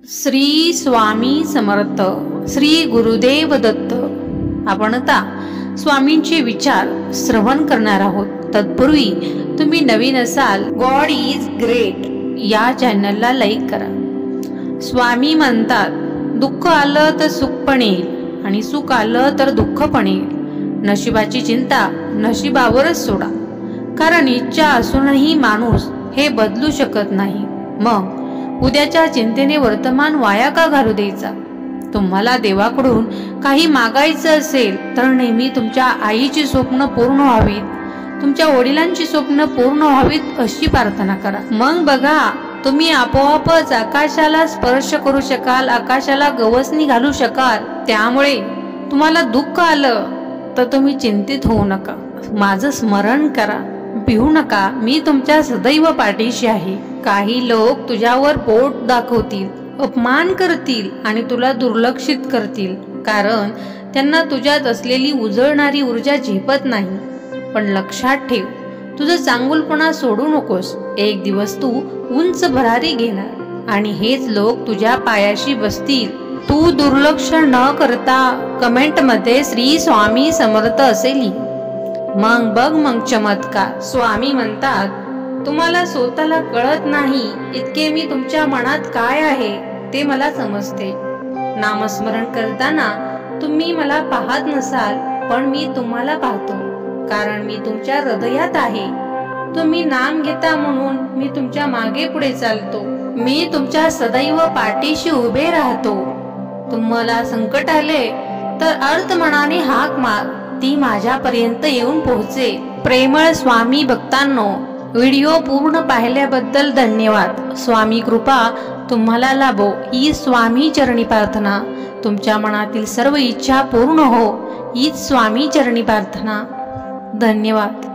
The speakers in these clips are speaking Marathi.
श्री स्वामी समर्थ. श्री गुरुदेव दत्त. आपण आता स्वामींचे विचार श्रवण करणार आहोत. तत्पूर्वी तुम्ही नवीन असाल, गॉड इज ग्रेट या चॅनलला लाईक करा. स्वामी म्हणतात, दुःख आलं तर सुख पण येईल आणि सुख आलं तर दुःख पण येईल. नशिबाची चिंता नशिबावरच सोडा, कारण इच्छा असूनही माणूस हे बदलू शकत नाही. मग उद्याच्या चिंतेने वर्तमान वाया का घालू द्यायचा? तुम्हाला देवाकडून काही मागायचं असेल तर नेहमी तुमच्या आईची स्वप्न पूर्ण व्हावीत, तुमच्या वडिलांची स्वप्न पूर्ण व्हावीत अशी प्रार्थना करा. मग बघा, तुम्ही आपोआपच आकाशाला स्पर्श करू शकाल, आकाशाला गवसणी घालू शकाल. त्यामुळे तुम्हाला दुःख आलं तर तुम्ही चिंतित होऊ नका, माझं स्मरण करा, भिवू नका. मी तुमच्या सदैव पाठीशी आहे. काही लोक तुझ्यावर बोट दाखवतील, अपमान करतील आणि तुला दुर्लक्षित करतील, कारण त्यांना तुझ्यात असलेली उजळणारी ऊर्जा झेपत नाही. पण लक्षात ठेव, तुझं चांगुलपणा सोडू नकोस. एक दिवस तू उंच भरारी घेणार आणि हेच लोक तुझ्या पायाशी बसतील. तू दुर्लक्ष न करता कमेंट मध्ये श्री स्वामी समर्थ असे लिही. मग बघ, मग चमत्कार. स्वामी म्हणतात, तुम्हाला स्वतःला कळत नाही इतके मी तुमच्या मनात काय आहे ते मला समजते. नामस्मरण करताना तुम्ही मला पाहत नसाल, पण मी तुम्हाला पाहतो, कारण मी तुमच्या हृदयात आहे. तुम्ही नाम घेता म्हणून मी तुमच्या मागे पुढे चालतो. मी तुमच्या सदैव पाठीशी उभे राहतो. तुम्हाला संकट आले तर अर्थ मनाने हाक मार, ती माझ्यापर्यंत येऊन पोहोचे. प्रेमळ स्वामी भक्तांनो, व्हिडिओ पूर्ण पाहिल्याबद्दल धन्यवाद. स्वामी कृपा तुम्हाला लाभो ही स्वामी चरणी प्रार्थना. तुमच्या मनातील सर्व इच्छा पूर्ण हो हीच स्वामी चरणी प्रार्थना. धन्यवाद.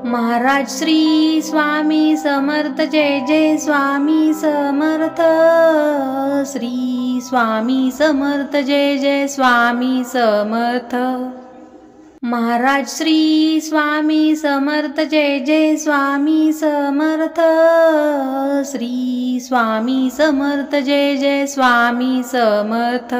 महाराज श्री स्वामी समर्थ. जय जय स्वामी समर्थ. श्री स्वामी समर्थ. जय जय स्वामी समर्थ. महाराज श्री स्वामी समर्थ. जय जय स्वामी समर्थ. श्री स्वामी समर्थ. जय जय स्वामी समर्थ.